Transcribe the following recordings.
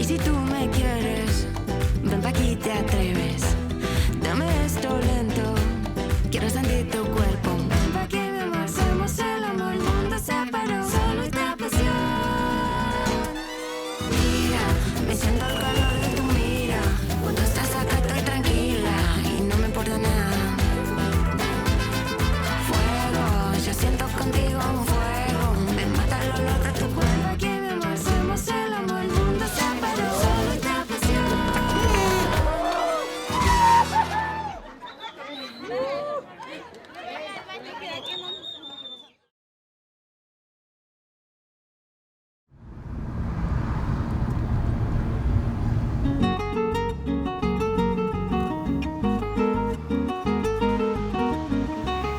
si tú me quieres, ven pa' aquí te atreves. Dame esto lento, quiero sentir tu cuerpo. Ven pa' aquí mi amor, hacemos el amor, el mundo se paró, solo esta pasión. Mira, me siento el calor de tu mira, cuando estás acá estoy tranquila y no me importa nada. Fuego, yo siento contigo un fuego, me mata el olor de tu cuerpo. Aquí mi amor, hacemos el amor, el mundo se paró, solo esta pasión.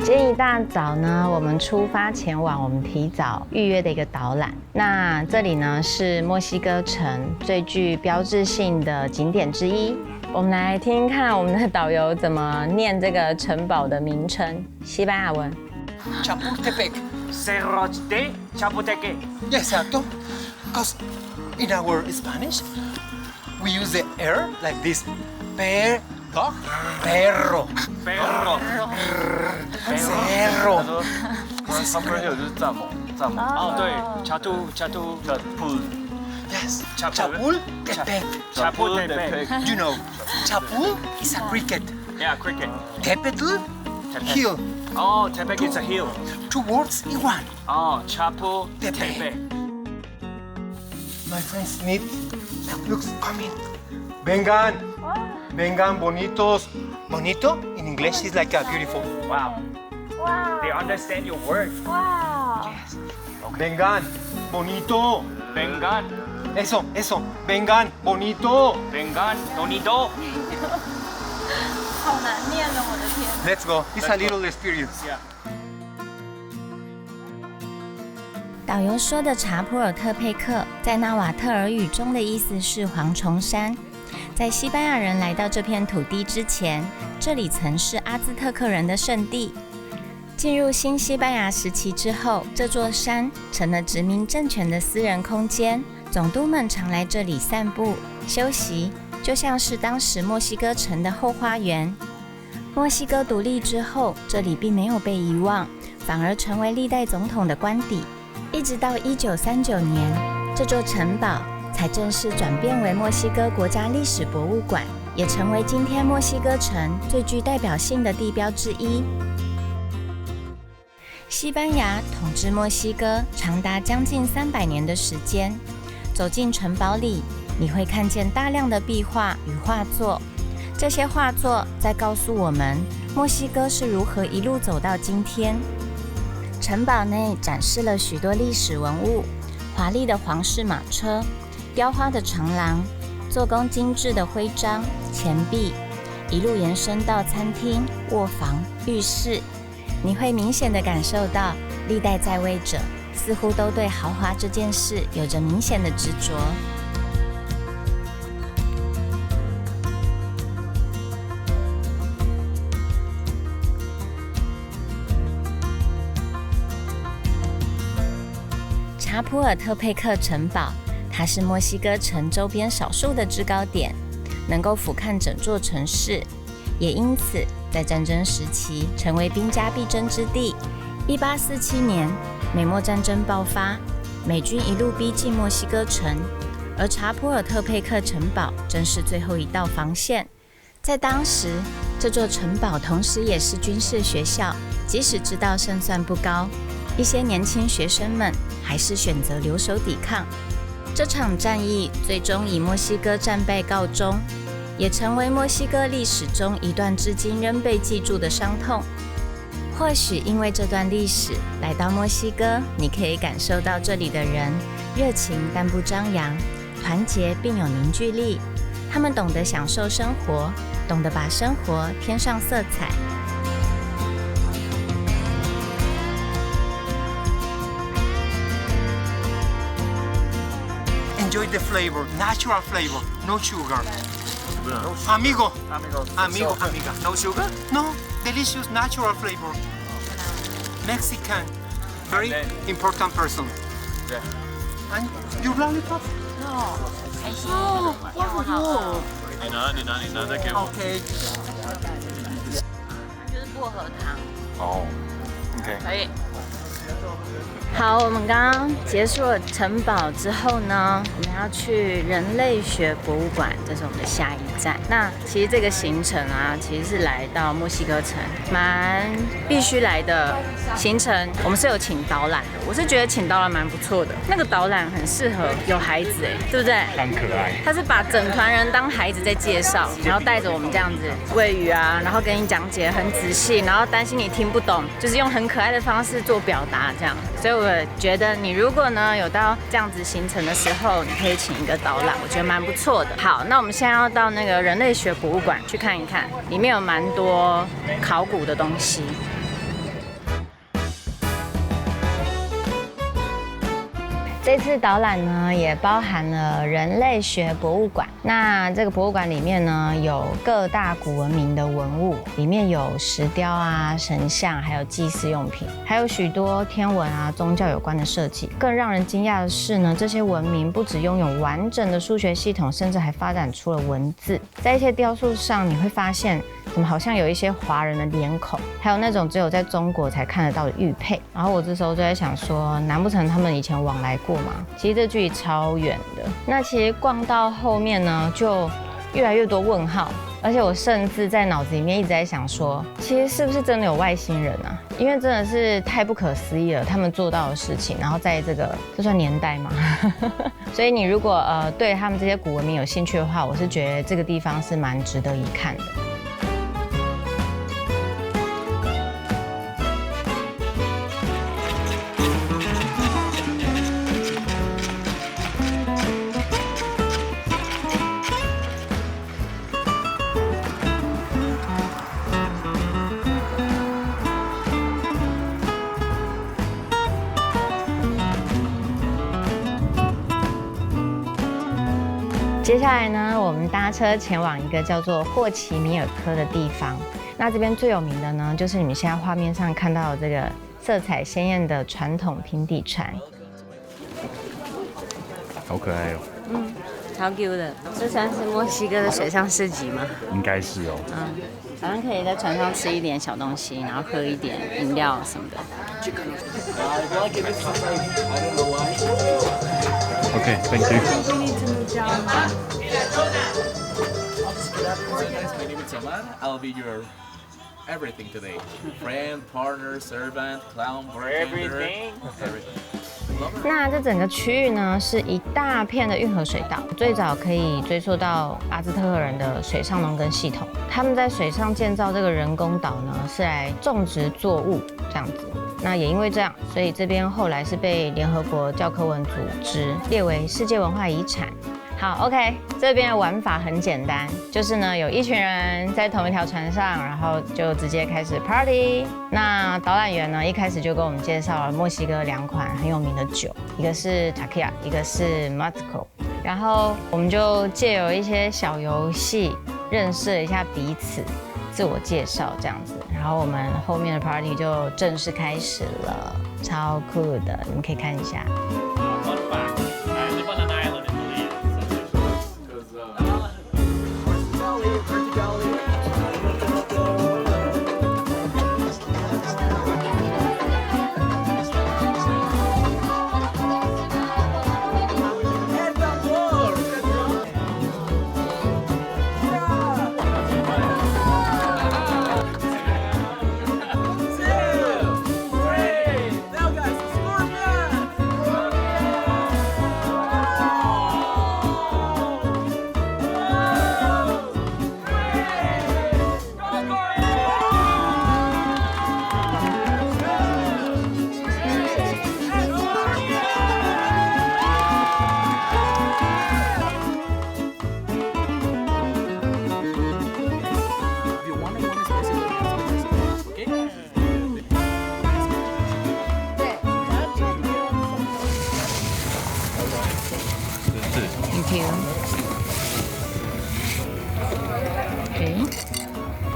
今天一大早呢，我们出发前往我们提早预约的一个导览。那这里呢是墨西哥城最具标志性的景点之一。我们来听听看我们的导游怎么念这个城堡的名称，西班牙文。Chapultepec. Cerro de Chapultepec. Exacto. Because in our Spanish, we use the R like this. Perro. Perro. Cerro. 他们有就是蚱蜢。哦，对，Chapultepec. Yes. Chapultepec. Chapultepec. You know, Chapul is a cricket. Yeah, cricket. Tepetl, hill. Oh, Tepec is a hill. 2 words in one. Oh, Chapultepec. My friend Smith, look, come in. Vengan. Vengan, bonitos. Bonito in English is like a beautiful. Wow. Wow. They understand your word. Wow. Yes. Vengan, bonito. Vengan, Eso. Vengan, bonito. vengan, bonito. 好难念了，我的天。 Let's go. It's a little experience. Yeah. 导游说的查普尔特佩克，在纳瓦特尔语中的意思是蝗虫山。在西班牙人来到这片土地之前，这里曾是阿兹特克人的圣地。进入新西班牙时期之后，这座山成了殖民政权的私人空间，总督们常来这里散步、休息，就像是当时墨西哥城的后花园。墨西哥独立之后，这里并没有被遗忘，反而成为历代总统的官邸。一直到1939年，这座城堡才正式转变为墨西哥国家历史博物馆，也成为今天墨西哥城最具代表性的地标之一。西班牙统治墨西哥长达将近300年的时间。走进城堡里，你会看见大量的壁画与画作，这些画作在告诉我们墨西哥是如何一路走到今天。城堡内展示了许多历史文物，华丽的皇室马车、雕花的长廊、做工精致的徽章、钱币，一路延伸到餐厅、卧房、浴室。你会明显地感受到历代在位者似乎都对豪华这件事有着明显的执着。查普尔特佩克城堡，它是墨西哥城周边少数的制高点，能够俯瞰整座城市，也因此在战争时期成为兵家必争之地。1847年，美墨战争爆发，美军一路逼近墨西哥城，而查普尔特佩克城堡正是最后一道防线。在当时，这座城堡同时也是军事学校，即使知道胜算不高，一些年轻学生们还是选择留守抵抗。这场战役最终以墨西哥战败告终，也成为墨西哥历史中一段至今仍被记住的伤痛。或许因为这段历史，来到墨西哥，你可以感受到这里的人热情但不张扬，团结并有凝聚力。他们懂得享受生活，懂得把生活添上色彩。Enjoy the flavor, natural flavor, no sugar. Amigo, amiga. No sugar? No, delicious natural flavor. Mexican, very important person. Yeah. And your lollipop? No, 哦，开心哦，好，你拿再给我。OK。就是薄荷糖。哦 ，OK。可以。好，我们刚刚结束了城堡之后呢，我们要去人类学博物馆，这是我们的下一站。那其实这个行程啊，其实是来到墨西哥城，蛮必须来的行程。我们是有请导览的，我是觉得请导览蛮不错的。那个导览很适合有孩子对不对？很可爱。他是把整团人当孩子在介绍，然后带着我们这样子喂鱼啊，然后跟你讲解很仔细，然后担心你听不懂，就是用很可爱的方式做表达这样。所以我觉得你如果呢有到这样子行程的时候，你可以请一个导览，我觉得蛮不错的。好，那我们现在要到那个人类学博物馆去看一看，里面有蛮多考古的东西。这次导览呢，也包含了人类学博物馆。那这个博物馆里面呢，有各大古文明的文物，里面有石雕啊、神像，还有祭祀用品，还有许多天文啊、宗教有关的设计。更让人惊讶的是呢，这些文明不只拥有完整的数学系统，甚至还发展出了文字。在一些雕塑上，你会发现怎么好像有一些华人的脸孔，还有那种只有在中国才看得到的玉佩。然后我这时候就在想说，难不成他们以前往来过吗？其实这距离超远的。那其实逛到后面呢，就越来越多问号，而且我甚至在脑子里面一直在想说，其实是不是真的有外星人啊？因为真的是太不可思议了，他们做到的事情，然后在这算年代吗？所以你如果对他们这些古文明有兴趣的话，我是觉得这个地方是蛮值得一看的。接下来呢，我们搭车前往一个叫做霍奇米尔科的地方。那这边最有名的呢，就是你们现在画面上看到的这个色彩鲜艳的传统平底船。好可爱哦！超 Q 的。这算是墨西哥的水上市集吗？应该是哦。好像可以在船上吃一点小东西，然后喝一点饮料什么的。Okay, thank you. My name is Omar. I'll be your everything today. Friend, partner, servant, clown, everything. Everything. 那这整个区域呢，是一大片的运河水道，最早可以追溯到阿兹特克人的水上农耕系统。他们在水上建造这个人工岛呢，是来种植作物这样子。那也因为这样，所以这边后来是被联合国教科文组织列为世界文化遗产。好 ，OK， 这边的玩法很简单，就是呢有一群人在同一条船上，然后就直接开始 party。那导览员呢一开始就跟我们介绍了墨西哥2款很有名的酒，一个是 Tequila， 一个是 Mezcal。然后我们就借由一些小游戏认识了一下彼此，自我介绍这样子。然后我们后面的 party 就正式开始了，超酷的，你们可以看一下。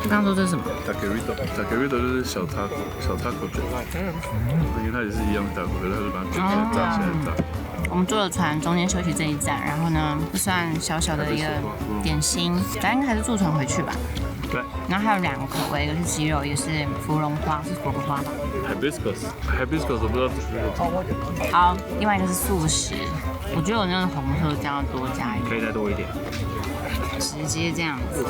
刚刚说这是什么 Taquerito 就是小 taco 卷，因为它也是一样的 taco， 可是它是把它卷起来炸起来炸。我们坐了船，中间休息这一站，然后呢，算小小的一个点心，咱应该还是坐船回去吧。对。然后还有2个口味，一个是鸡肉，一个是芙蓉花，是芙蓉花吧 Hibiscus 我不知道是。好，另外一个是素食，我觉得我那个红色这样多加一点，可以再多一点。直接这样子。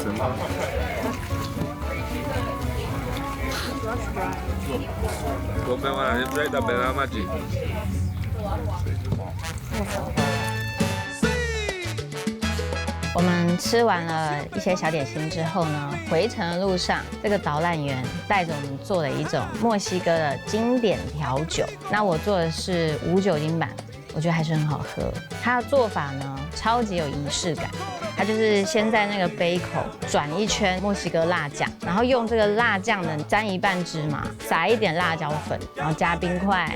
我们吃完了一些小点心之后呢，回程的路上，这个导览员带着我们做了一种墨西哥的经典调酒。那我做的是无酒精版，我觉得还是很好喝。它的做法呢，超级有仪式感。它就是先在那个杯口转一圈墨西哥辣酱，然后用这个辣酱呢沾一半芝麻，撒一点辣椒粉，然后加冰块、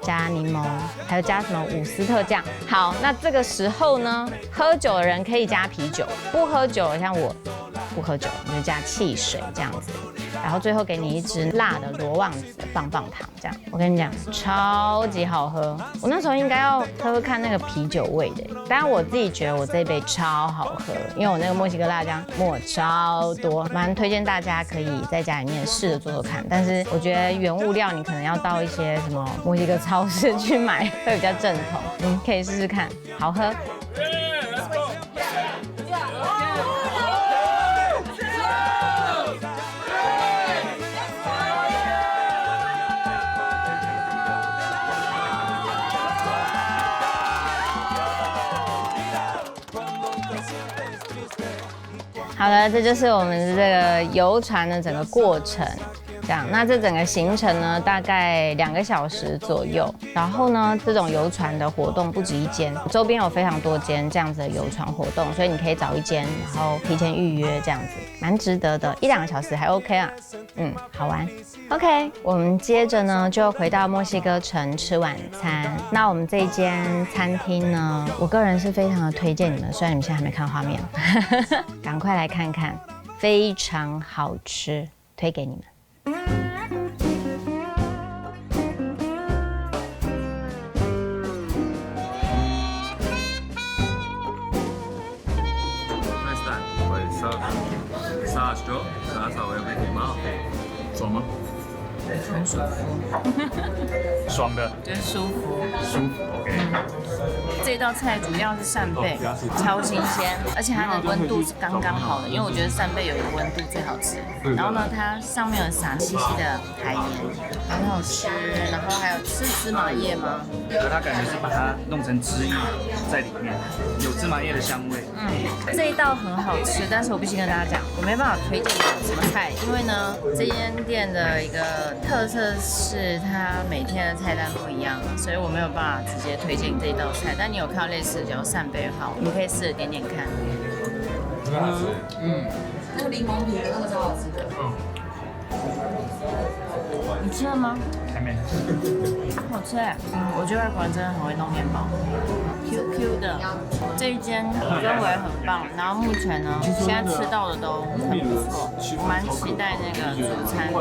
加柠檬，还有加什么伍斯特酱。好，那这个时候呢，喝酒的人可以加啤酒，不喝酒的像我不喝酒，你就加汽水这样子。然后最后给你一支辣的罗旺子的棒棒糖，这样我跟你讲，超级好喝。我那时候应该要喝喝看那个啤酒味的，当然我自己觉得我这一杯超好喝，因为我那个墨西哥辣酱抹超多，蛮推荐大家可以在家里面试着做做看。但是我觉得原物料你可能要到一些什么墨西哥超市去买会比较正统，可以试试看，好喝。好了，这就是我们这个游船的整个过程。这样，那这整个行程呢，大概2个小时左右。然后呢，这种游船的活动不止一间，周边有非常多间这样子的游船活动，所以你可以找一间，然后提前预约这样子，蛮值得的，1-2个小时还 OK 啊，好玩。OK， 我们接着呢就回到墨西哥城吃晚餐。那我们这一间餐厅呢，我个人是非常的推荐你们，虽然你们现在还没看到画面，赶快来看看，非常好吃，推给你们。爽吗？很舒服，爽的，就是舒服。舒服 ，OK。这道菜主要是扇贝，超新鲜，而且它的温度是刚刚好的，因为我觉得扇贝有一个温度最好吃。然后呢，它上面有撒细细的海盐，很好吃。然后还有吃芝麻叶吗？它感觉是把它弄成汁液在里面，有芝麻叶的香味。这一道很好吃，但是我必须跟大家讲，我没办法推荐你们什么菜，因为呢，这间店的一个特色是它每天的菜单不一样，所以我没有办法直接推荐这一道菜。但你有看到类似的，叫扇贝的话，你可以试着点点看。那个柠檬皮的那个超好吃的。你吃了吗？还没。好吃哎，我觉得外国人真的很会弄面包，Q Q 的。这一间氛围很棒，然后目前呢，现在吃到的都很不错，我蛮期待那个主餐的。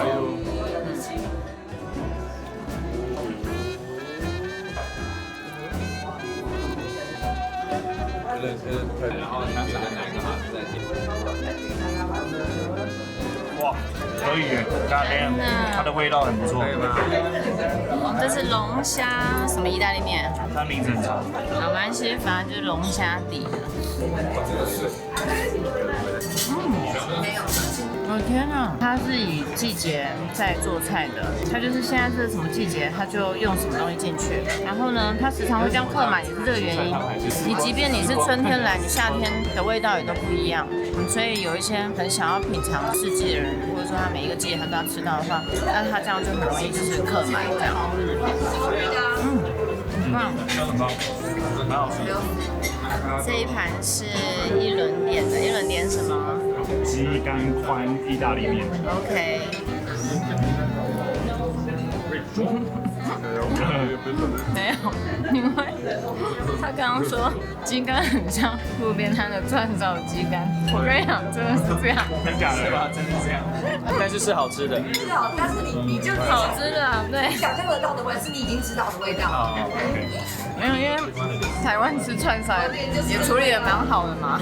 哇，可以耶，大天，它的味道很不错。这是龙虾什么意大利面？它名字很长。好，没关系，反正就是龙虾底的。我天哪，它是以季节在做菜的，它就是现在是什么季节，它就用什么东西进去。然后呢，它时常会这样客满，也是这个原因。你即便你是春天来，你夏天的味道也都不一样。所以有一些很想要品尝四季的人，或者说他每一个季节他都要吃到的话，那他这样就很容易就是客满这样。很棒，很棒，蛮好吃的。这一盘是一轮点的，一轮点什么？鸡肝宽意大利面。OK。没有，因为他刚刚说鸡肝很像路边摊的串烧鸡肝，我跟你讲，真的是这样，真假的是吧？真是这样，但是是好吃的。是好，但是你就好吃的，对，想象得到的味是你已经知道的味道。OK。因为台湾吃串烧也处理得蛮好的嘛，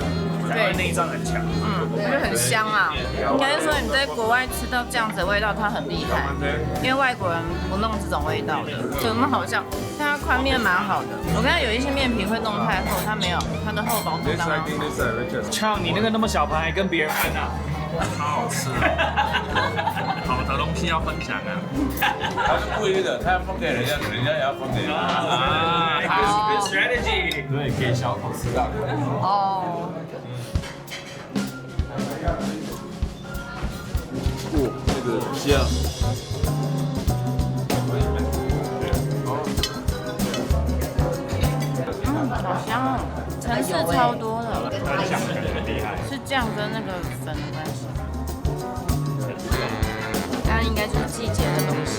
台湾内脏很强。就很香啊。应该是说你在国外吃到这样子的味道，它很厉害，因为外国人不弄这种味道的，就那么好笑。但它宽面蛮好的，我看到有一些面皮会弄太厚，它没有，它的厚薄度刚刚好。像你那个那么小盘还跟别人分啊？超好吃，好的东西要分享啊。他是故意的，他要分给人家，人家也要分给他。啊 ，good strategy。对，给小口吃大口。哦。这个香。好香哦，层次超多的。是酱跟那个粉的关系。它应该就是季节的东西。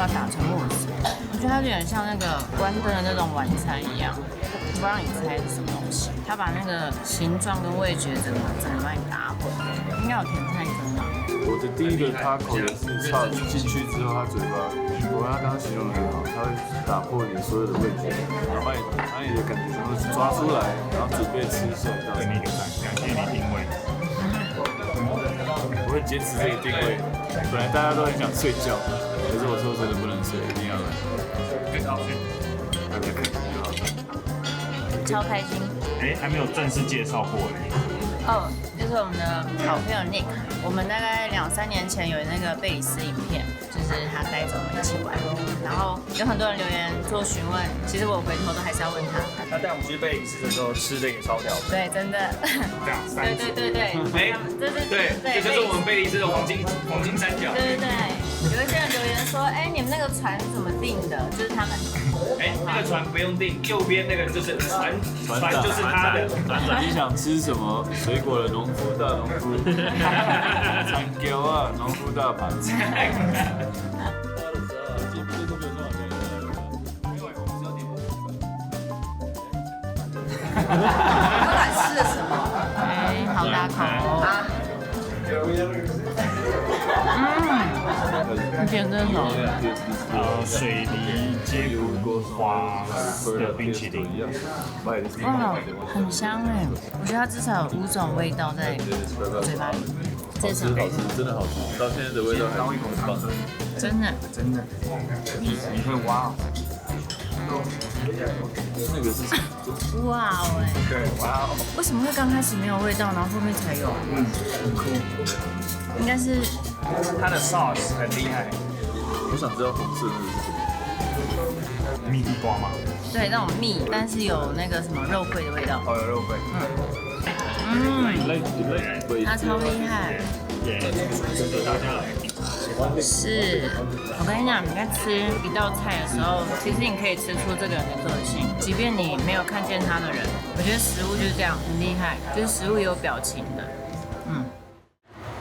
把它打成沫丝，我觉得它有点像那个关灯的那种晚餐一样，不让你猜是什么东西。它把那个形状跟味觉整个把你打混，应该有甜菜根啊。我的第一个taco也是插进去之后，它嘴巴，我刚刚形容得很好，它会打破你所有的味觉，然后把你的感觉全部抓出来，然后准备吃下一道。对你感谢你定位。我会坚持这个定位，本来大家都很想睡觉。可是我说真的不能睡，一定要来。更高兴，大家开心就好。超开心。还没有正式介绍过哦，就是我们的好朋友 Nick， 我们大概2-3年前有那个贝里斯影片，就是他带着我们一起玩，然后有很多人留言做询问，其实我回头都还是要问他。他带我们去贝里斯的时候吃的也超屌的。对，真的。对，这就是我们贝里斯的黄金三角。对，有一些人留言说，你们那个船怎么订的？就是他们。那个船不用订，右边那个就是船就是他的。船长，你想吃什么？水果的农夫大农夫，长条啊，农夫大盘。不管吃了什么，好大口啊！点真好。水梨接骨花的冰淇淋，哇，很香哎！我觉得它至少有5种味道在嘴巴里。这是好吃，真的好吃，到现在的味道还很棒。真的。你会挖？那个是什么？哇哦哎！对，哇哦！为什么会刚开始没有味道，然后后面才有？很酷。应该是它的 sauce 很厉害。我想知道红色那个是什么？蜜地瓜吗？对，那种蜜，但是有那个什么肉桂的味道。哦，有肉桂。它超厉害。值得大家来。是，我跟你讲，你在吃一道菜的时候，其实你可以吃出这个人的个性，即便你没有看见他的人，我觉得食物就是这样，很厉害，就是食物有表情的。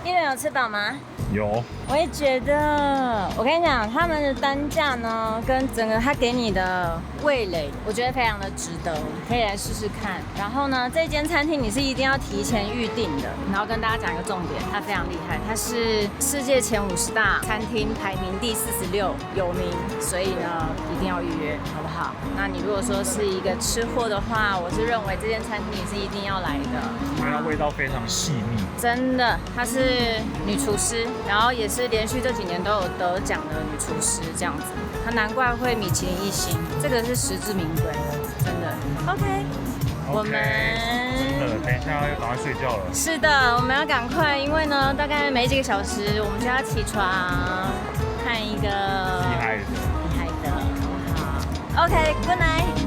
一人有吃饱吗？有。我也觉得，我跟你讲，他们的单价呢，跟整个他给你的味蕾，我觉得非常的值得，可以来试试看。然后呢，这间餐厅你是一定要提前预定的。然后跟大家讲一个重点，它非常厉害，它是世界前50大餐厅排名第46有名，所以呢一定要预约，好不好？那你如果说是一个吃货的话，我是认为这间餐厅你是一定要来的，因为它味道非常细腻。真的，她是女厨师，然后也是连续这几年都有得奖的女厨师，这样子，她难怪会米其林1星，这个是实至名归的，真的。OK， 我们等一下要赶快睡觉了。是的，我们要赶快，因为呢，大概没几个小时，我们就要起床看一个厉害的，好不好？OK，Good night。